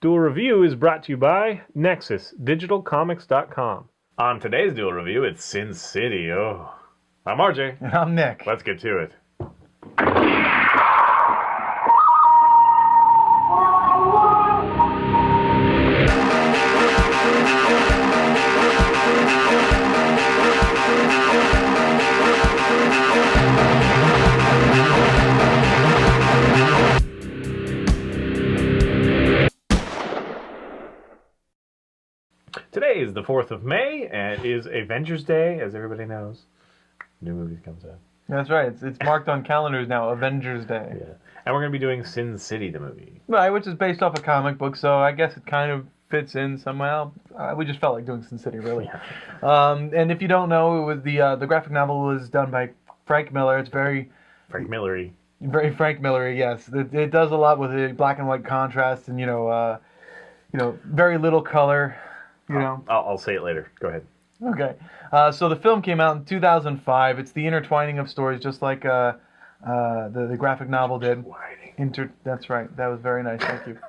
Duel Review is brought to you by NexusDigitalComics.com. On today's Duel Review, it's Sin City. Oh, I'm RJ. And I'm Nick. Let's get to it. Today is the 4th of May, and it is Avengers Day, as everybody knows. New movies comes out. That's right. It's marked on calendars now, Avengers Day. Yeah. And we're going to be doing Sin City, the movie. Right, which is based off a comic book, so I guess it kind of fits in somehow. We just felt like doing Sin City, really. Yeah. And if you don't know, it was the graphic novel was done by Frank Miller. It's very... Frank Millery. Very Frank Millery, yes. It does a lot with the black and white contrast and, very little color, I'll say it later. Go ahead. Okay. So the film came out in 2005. It's the intertwining of stories, just like the graphic novel did. That's right. That was very nice. Thank you.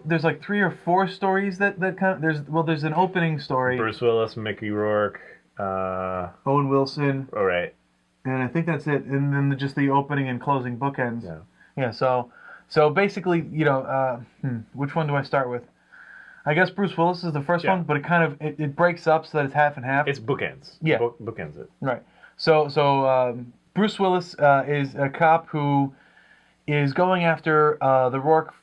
There's like 3 or 4 stories that kind of... There's an opening story. Bruce Willis, Mickey Rourke. Owen Wilson. All right. And I think that's it. And then just the opening and closing bookends. Yeah. Yeah, so basically, which one do I start with? I guess Bruce Willis is the first one, but it breaks up so that it's half and half. It's bookends. Yeah. Bookends it. Right. So Bruce Willis is a cop who is going after the Rourke.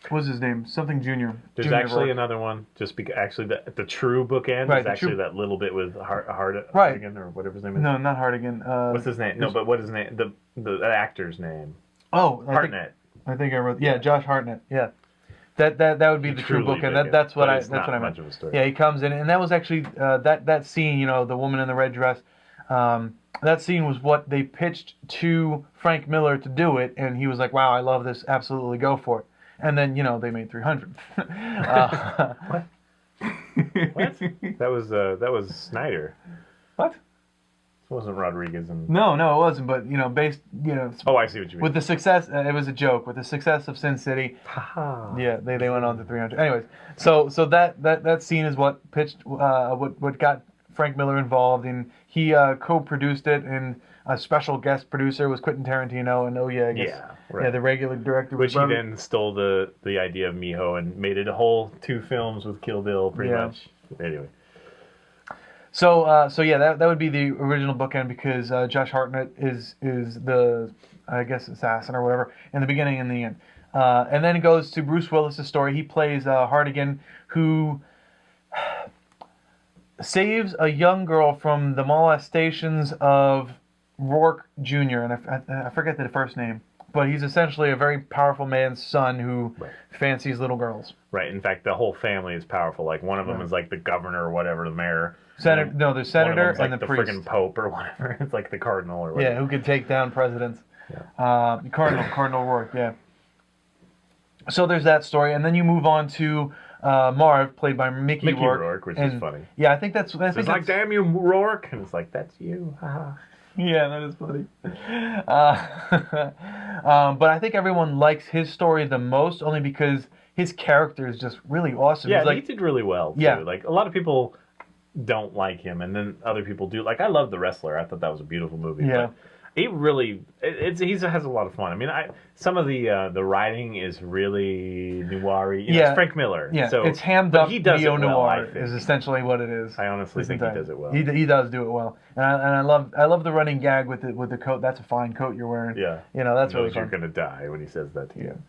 What's his name? Something Jr. There's Junior actually Rourke. another one. Just because actually the true bookend is actually that little bit with Hardigan or whatever his name is. No, not Hardigan. What's his name? No, but what is his name? The actor's name. Oh, Hartnett. I think I wrote. Yeah, Josh Hartnett. Yeah. That would be the true bookend. That's what I meant. Yeah, he comes in, and that was actually that scene. The woman in the red dress. That scene was what they pitched to Frank Miller to do it, and he was like, "Wow, I love this. Absolutely, go for it." And then they made 300. What? What? That was Snyder. What? It wasn't Rodriguez and... No, it wasn't. But based Oh, I see what you mean. with the success, it was a joke. With the success of Sin City, yeah, they went on to 300. Anyways, so that scene is what pitched, what got Frank Miller involved, and he co-produced it, and a special guest producer was Quentin Tarantino, and the regular director was he then stole the idea of Miho and made it a whole 2 films with Kill Bill, pretty much. Anyway. So that would be the original bookend because Josh Hartnett is the, I guess, assassin or whatever in the beginning and the end. And then it goes to Bruce Willis' story. He plays Hardigan, who saves a young girl from the molestations of Rourke Jr., and I forget the first name. But he's essentially a very powerful man's son who fancies little girls. Right. In fact, the whole family is powerful. Like, one of them is like the governor or whatever, the mayor. The senator and the priest. The friggin' pope or whatever. It's like the cardinal or whatever. Yeah, who could take down presidents. Yeah. Cardinal Rourke, yeah. So there's that story. And then you move on to Marv, played by Mickey Rourke. Which is funny. Yeah, I think that's... It's like, damn you, Rourke. And it's like, that's you. Yeah, that is funny. But I think everyone likes his story the most, only because his character is just really awesome. Yeah, he did really well, too. Yeah. Like, a lot of people don't like him, and then other people do. Like, I love The Wrestler. I thought that was a beautiful movie. Yeah. But he really... He has a lot of fun. I mean, some of the writing is really noir-y. It's Frank Miller. Yeah, so, it's hammed up neo-noir is essentially what it is. I honestly think he does it well. He does do it well. And I love the running gag with the coat. That's a fine coat you're wearing. Yeah. That's really fun. You're going to die when he says that to you.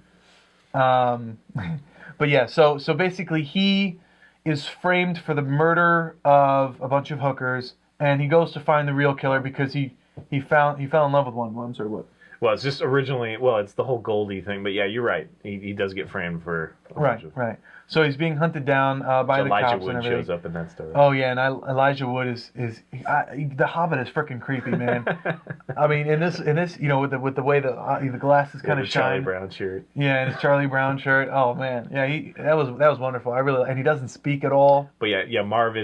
But yeah, so basically he is framed for the murder of a bunch of hookers, and he goes to find the real killer because he fell in love with one. Well, I'm sorry, what? Well, it's just originally... Well, it's the whole Goldie thing, but yeah, you're right. He does get framed for a bunch of... Right. So he's being hunted down by the cops and everything. Elijah Wood shows up in that story. Oh, yeah, and Elijah Wood is the Hobbit is freaking creepy, man. I mean, in this, with the way the glasses kind of shine. Charlie Brown shirt. Yeah, and his Charlie Brown shirt. Oh man, yeah, that was wonderful. And he doesn't speak at all. But yeah, Marv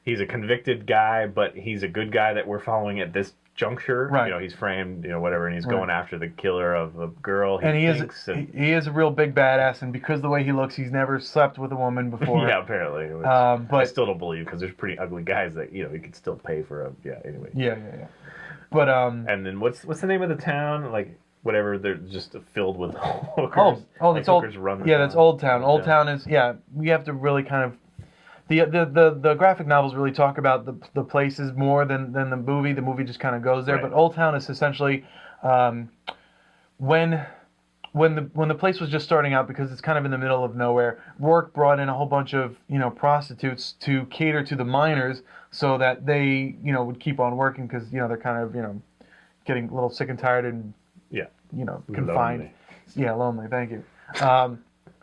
he's a convicted guy, but he's a good guy that we're following at this juncture. Right. You know, he's framed, you know, whatever, and he's going after the killer of a girl. He is a real big badass, and because of the way he looks, he's never slept with a woman before. Yeah, apparently. But I still don't believe, because there's pretty ugly guys that, you know, he could still pay for a anyway. Yeah. But and then what's the name of the town? Like whatever, they're just filled with hookers. That's Old. Yeah, that's Old Town. Old Town is we have to really kind of. The graphic novels really talk about the places more than the movie. The movie just kind of goes there. Right. But Old Town is essentially when the place was just starting out, because it's kind of in the middle of nowhere. Rourke brought in a whole bunch of prostitutes to cater to the miners, so that they would keep on working, because they're kind of getting a little sick and tired and confined. Lonely. Yeah, lonely. Thank you.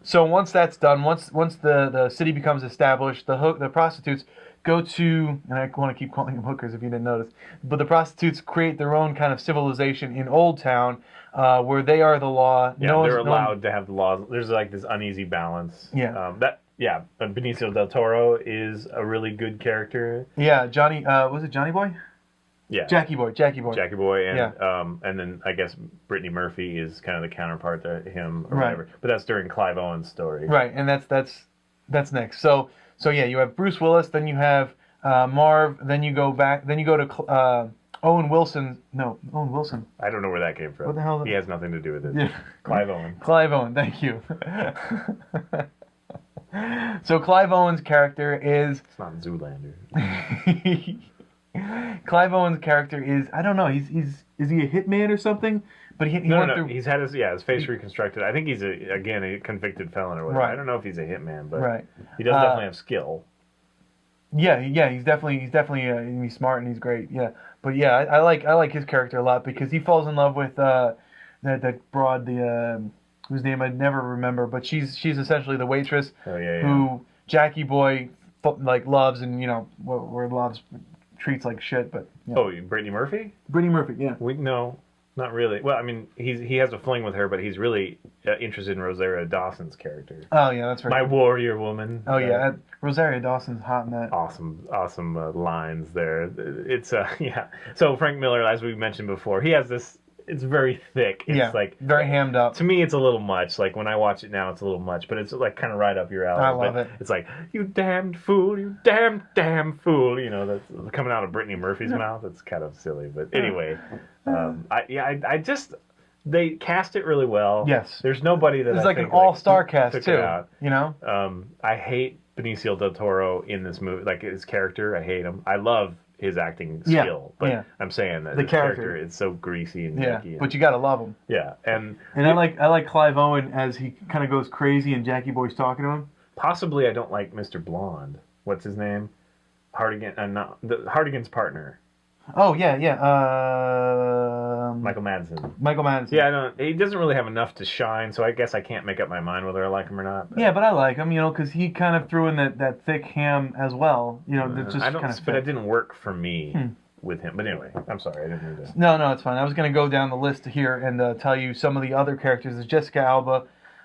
So once that's done, once the city becomes established, the prostitutes go to, and I want to keep calling them hookers if you didn't notice, but the prostitutes create their own kind of civilization in Old Town, where they are the law. Yeah, they're allowed to have the laws. There's like this uneasy balance. Yeah. But Benicio del Toro is a really good character. Yeah, Johnny. Was it Johnny Boy? Yeah. Jackie Boy, and then I guess Brittany Murphy is kind of the counterpart to him, or whatever. But that's during Clive Owen's story. Right, and that's next. So yeah, you have Bruce Willis, then you have Marv, then you go to Owen Wilson. No, Owen Wilson. I don't know where that came from. What the hell? He has nothing to do with it. Yeah. Clive Owen. Clive Owen, thank you. So Clive Owen's character is. It's not Zoolander. Clive Owen's character is, I don't know, is he a hitman or something? But he went through. He's had his face reconstructed. I think he's a convicted felon or whatever. Right. I don't know if he's a hitman, but he does definitely have skill. Yeah, he's definitely he's smart and he's great. Yeah, but yeah, I like his character a lot, because he falls in love with that broad, whose name I'd never remember, but she's essentially the waitress who Jackie Boy loves, and where loves treats like shit, but Brittany Murphy? Brittany Murphy, yeah. No, not really. Well, I mean, he has a fling with her, but he's really interested in Rosario Dawson's character. Oh yeah, that's right. My warrior woman. Oh yeah, Rosario Dawson's hot in that. Awesome lines there. It's So Frank Miller, as we mentioned before, he has this. It's very thick. It's like very hammed up. To me, it's a little much. Like when I watch it now, it's a little much, but it's like kind of right up your alley. I love it. It's like, you damned fool, you damn fool. That's coming out of Brittany Murphy's mouth. It's kind of silly, but anyway, they cast it really well. Yes. There's nobody that it's like an all-star cast too. I hate Benicio del Toro in this movie. Like his character, I hate him. I love his acting skill, but I'm saying that the his character is so greasy and yucky. But you gotta love him. Yeah, and I like Clive Owen as he kind of goes crazy and Jackie Boy's talking to him. Possibly, I don't like Mr. Blonde. What's his name? Hardigan's partner. Oh yeah. Michael Madsen. Michael Madsen. Yeah, he doesn't really have enough to shine, so I guess I can't make up my mind whether I like him or not. But. Yeah, but I like him, because he kind of threw in that thick ham as well. That's just kind of. But it didn't work for me with him. But anyway, I'm sorry, I didn't mean to. No, it's fine. I was going to go down the list here and tell you some of the other characters. There's Jessica Alba,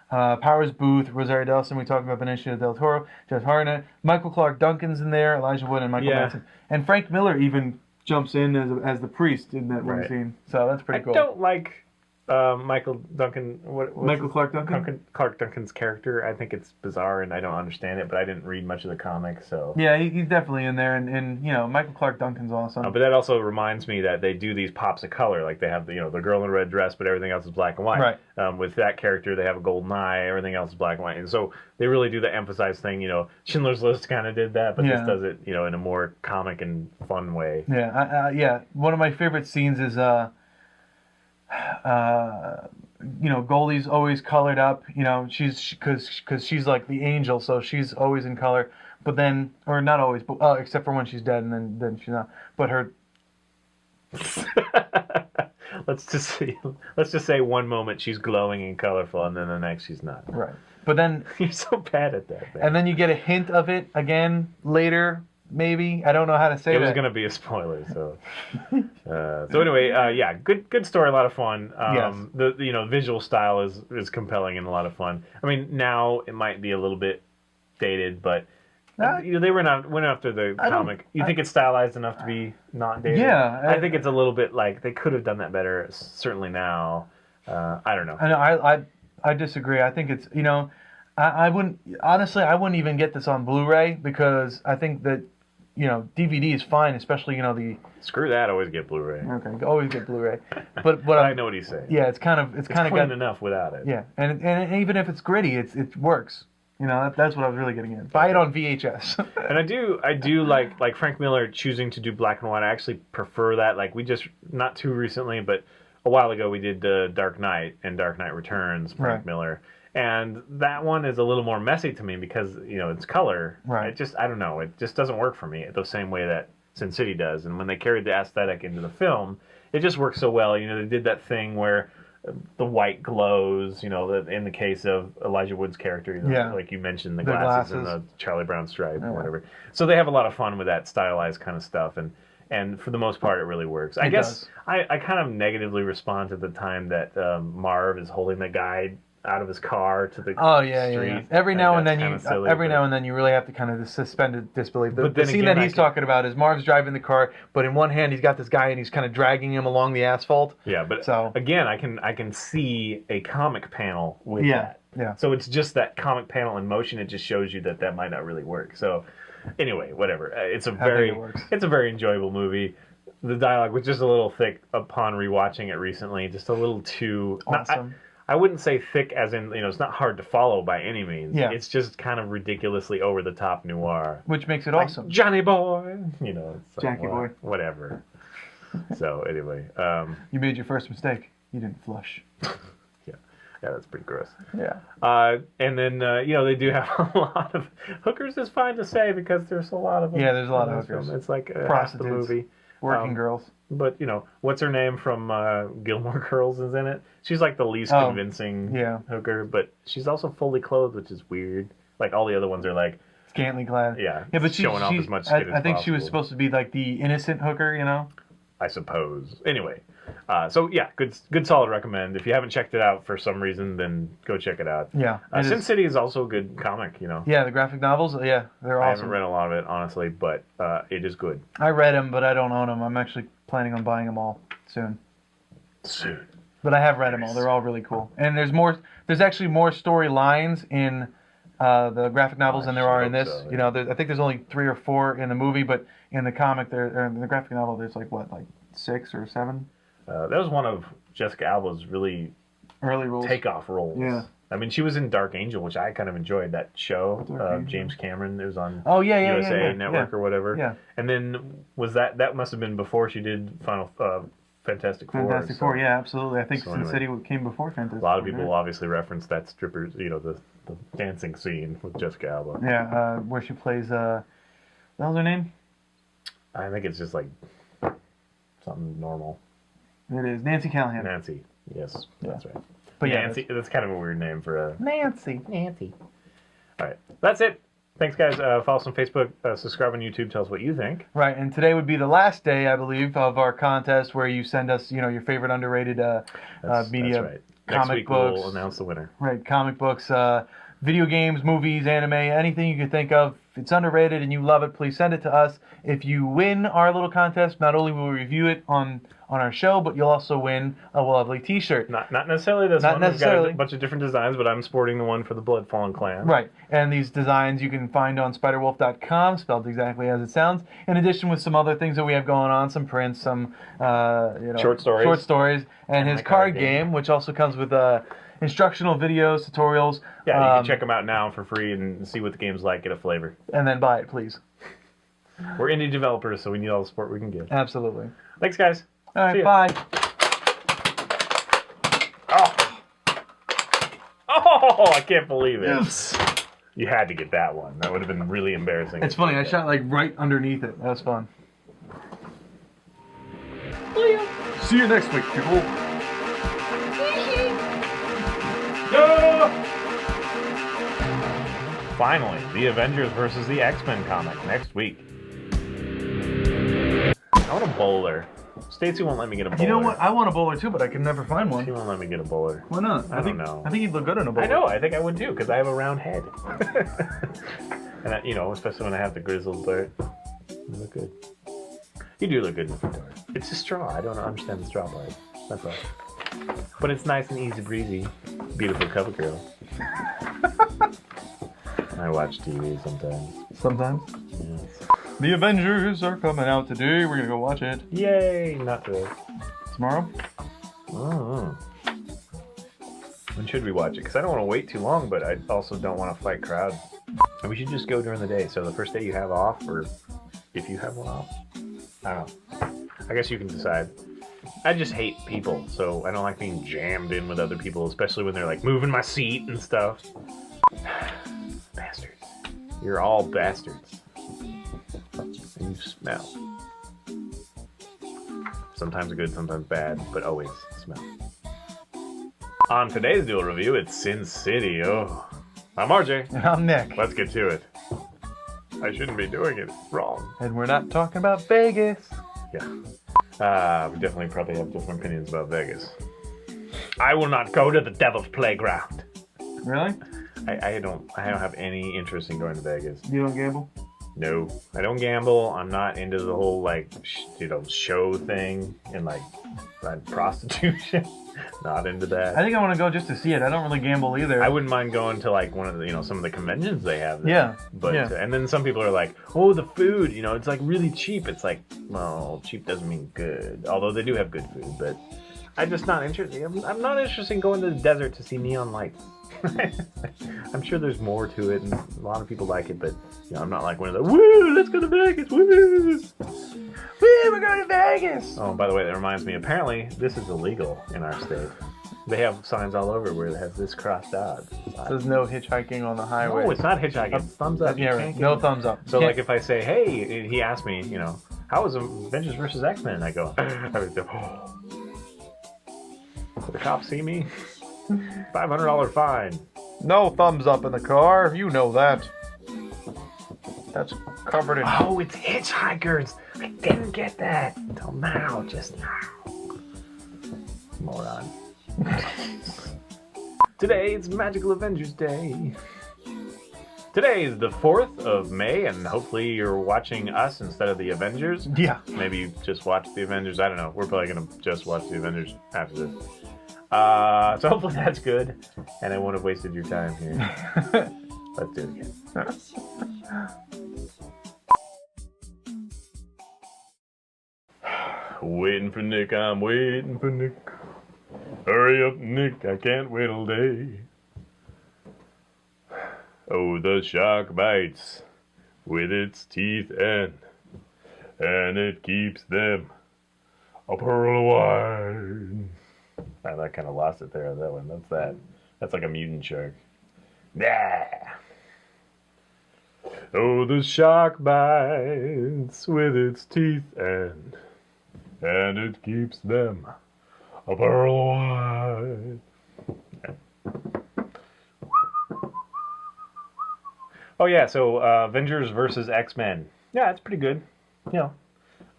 Powers Booth, Rosario Dawson. We talked about Benicio del Toro, Josh Hartnett, Michael Clark Duncan's in there, Elijah Wood, and Michael Madsen, and Frank Miller even jumps in as the priest in that one scene. So that's pretty cool. I don't like Michael Duncan. Michael Clark Duncan? Clark Duncan's character. I think it's bizarre and I don't understand it, but I didn't read much of the comic, so. Yeah, he's definitely in there, and Michael Clark Duncan's awesome. But that also reminds me that they do these pops of color, like they have the girl in a red dress, but everything else is black and white. Right. With that character, they have a golden eye, everything else is black and white, and so they really do the emphasize thing. Schindler's List kind of did that, but this does it, in a more comic and fun way. Yeah, one of my favorite scenes is Goldie's always colored up. She's because she's like the angel, so she's always in color. But then, or not always, but except for when she's dead, and then she's not. But her. Let's just say one moment she's glowing and colorful, and then the next she's not. Right. But then you're so bad at that, man. And then you get a hint of it again later. Maybe I don't know how to say that. It was going to be a spoiler, so. So anyway, good story, a lot of fun. Yes. The visual style is compelling and a lot of fun. I mean, now it might be a little bit dated, but They went after the comic. You think it's stylized enough to be not dated? Yeah. I think it's a little bit like they could have done that better. Certainly now. I don't know. I disagree. I think it's, I wouldn't even get this on Blu-ray because I think that, DVD is fine, especially, the... Screw that, always get Blu-ray. Okay, always get Blu-ray. But I know what he's saying. Yeah, it's kind of clean enough without it. Yeah, and even if it's gritty, it works. That's what I was really getting at. Buy it on VHS. And I do like Frank Miller choosing to do black and white. I actually prefer that. Like we just, not too recently, but a while ago we did Dark Knight and Dark Knight Returns, Frank Miller. And that one is a little more messy to me because, it's color. Right. I don't know, it just doesn't work for me the same way that Sin City does. And when they carried the aesthetic into the film, it just works so well. They did that thing where the white glows, in the case of Elijah Wood's character, like you mentioned, the glasses and the Charlie Brown stripe or whatever. So they have a lot of fun with that stylized kind of stuff, and for the most part, it really works. I guess I kind of negatively respond to the time that Marv is holding the guy out of his car to the street. Yeah. Every now and then you really have to kind of suspend disbelief. The scene that he's talking about is Marv's driving the car, but in one hand he's got this guy and he's kind of dragging him along the asphalt. Yeah, but again, I can see a comic panel with that. Yeah. So it's just that comic panel in motion. It just shows you that might not really work. So anyway, whatever. It's a very enjoyable movie. The dialogue was just a little thick upon rewatching it recently. Just a little too awesome. I wouldn't say thick as in, it's not hard to follow by any means. Yeah. It's just kind of ridiculously over-the-top noir. Which makes it awesome. Johnny boy! It's Jackie boy. Whatever. So, anyway. You made your first mistake. You didn't flush. Yeah, that's pretty gross. Yeah. And then, they do have a lot of... Hookers is fine to say because there's a lot of them. Yeah, there's a lot of hookers. It's like half the prostitutes. movie. Working girls. But, what's her name from Gilmore Girls is in it? She's like the least convincing hooker, but she's also fully clothed, which is weird. Like all the other ones are like... Scantily clad. Yeah, but showing off as much skin as possible. I think she was supposed to be like the innocent hooker, I suppose. Anyway, so yeah, good solid recommend. If you haven't checked it out for some reason, then go check it out. Yeah. Sin City is also a good comic, Yeah, the graphic novels, they're awesome. I haven't read a lot of it, honestly, but it is good. I read them, but I don't own them. I'm actually planning on buying them all soon. But I have read them all. They're all really cool. And there's actually more storylines in the graphic novels than there are in this. So, I think there's only 3 or 4 in the movie, but in the comic, in the graphic novel, there's like 6 or 7? That was one of Jessica Alba's really early roles. Takeoff roles. Yeah. I mean, she was in Dark Angel, which I kind of enjoyed, that show. James Cameron, it was on USA Network or whatever. Yeah. And then that must have been before she did Fantastic Four. Fantastic Four, yeah, absolutely. I think Sin City came before Fantastic Four. A lot of people obviously reference that strippers, the dancing scene with Jessica Alba. Yeah, where she plays, what the hell's her name? I think it's just like something normal. It is Nancy Callahan. Nancy, yes, that's right. But Nancy, that's kind of a weird name for a... Nancy. All right, that's it. Thanks, guys. Follow us on Facebook. Subscribe on YouTube. Tell us what you think. Right, and today would be the last day, I believe, of our contest where you send us, your favorite underrated media, that's right. comic Next week books. We'll announce the winner. Right, comic books, video games, movies, anime, anything you could think of. If it's underrated and you love it, please send it to us. If you win our little contest, not only will we review it on our show, but you'll also win a lovely T-shirt. Not necessarily this one. Not necessarily. We've got a bunch of different designs, but I'm sporting the one for the Bloodfallen Clan. Right, and these designs you can find on spiderwolf.com, spelled exactly as it sounds. In addition, with some other things that we have going on, some prints, some short stories, and his card game, which also comes with instructional videos, tutorials. Yeah, you can check them out now for free and see what the game's like, get a flavor. And then buy it, please. We're indie developers, so we need all the support we can get. Absolutely. Thanks, guys. All right, bye. Oh, I can't believe it. Yes. You had to get that one. That would have been really embarrassing. It's funny. I shot right underneath it. That was fun. See you next week, people. Finally, the Avengers versus the X-Men comic next week. I want a bowler. Stacey won't let me get a bowler. You know what? I want a bowler too, but I can never find one. She won't let me get a bowler. Why not? I don't know. I think you'd look good in a bowler. I know. I think I would too, because I have a round head. And especially when I have the grizzled part, I look good. You do look good in the front door. It's a straw. I don't understand the straw part. That's all. But it's nice and easy breezy. Beautiful cover girl. I watch TV sometimes. Sometimes? Yes. The Avengers are coming out today. We're gonna go watch it. Yay! Not today. Tomorrow? Oh. When should we watch it? Because I don't want to wait too long, but I also don't want to fight crowds. And we should just go during the day. So the first day you have off, or if you have one off, I don't know. I guess you can decide. I just hate people, so I don't like being jammed in with other people, especially when they're like moving my seat and stuff. Bastards. You're all bastards. And you smell. Sometimes good, sometimes bad, but always smell. On today's Duel review, it's Sin City. Oh, I'm RJ. And I'm Nick. Let's get to it. I shouldn't be doing it wrong. And we're not talking about Vegas. Yeah. We definitely probably have different opinions about Vegas. I will not go to the devil's playground. Really? I don't have any interest in going to Vegas. You don't gamble? No, I don't gamble. I'm not into the whole show thing and prostitution. Not into that. I think I want to go just to see it. I don't really gamble either. I wouldn't mind going to one of the some of the conventions they have there. Yeah. But yeah. And then some people are like, oh, the food, it's really cheap. It's like, well, cheap doesn't mean good. Although they do have good food, but I'm just not interested. I'm not interested in going to the desert to see neon lights. I'm sure there's more to it, and a lot of people like it, but I'm not like one of the woo, let's go to Vegas, woo, woo, we're going to Vegas. Oh, by the way, that reminds me. Apparently, this is illegal in our state. They have signs all over where they have this crossed out. There's no hitchhiking on the highway. No, it's not hitchhiking. It's thumbs up. Yeah, right. No thumbs up. So, if I say, hey, he asked me, how was Avengers vs. X-Men? And I go, I would go, oh. The cops see me? $500 fine. No thumbs up in the car. You know that. That's covered in... Oh, it's hitchhikers. I didn't get that until now. Just now. Moron. Today is Magical Avengers Day. Today is the 4th of May, and hopefully you're watching us instead of the Avengers. Yeah. Maybe you just watch the Avengers. I don't know. We're probably going to just watch the Avengers after this. So hopefully that's good, and I won't have wasted your time here. Let's do it again. Waiting for Nick, I'm waiting for Nick. Hurry up, Nick, I can't wait all day. Oh, the shark bites with its teeth and it keeps them a pearl wide. I kind of lost it there on that one. That's like a mutant shark. Yeah. Oh, the shark bites with its teeth and it keeps them a pearl wide. Oh yeah, so Avengers versus X-Men. Yeah, it's pretty good.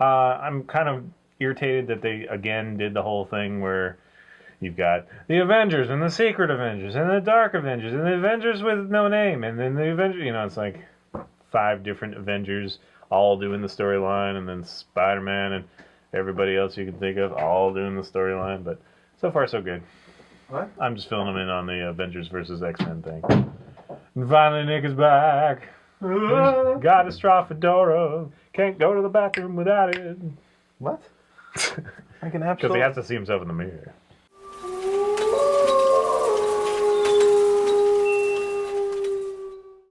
I'm kind of irritated that they again did the whole thing where you've got the Avengers and the Secret Avengers and the Dark Avengers and the Avengers with no name, and then the Avengers, it's like 5 different Avengers all doing the storyline, and then Spider-Man and everybody else you can think of all doing the storyline, but so far so good. What? I'm just filling them in on the Avengers versus X-Men thing. And finally Nick is back. Got a straw fedora. Can't go to the bathroom without it. What? I can Because he has to see himself in the mirror.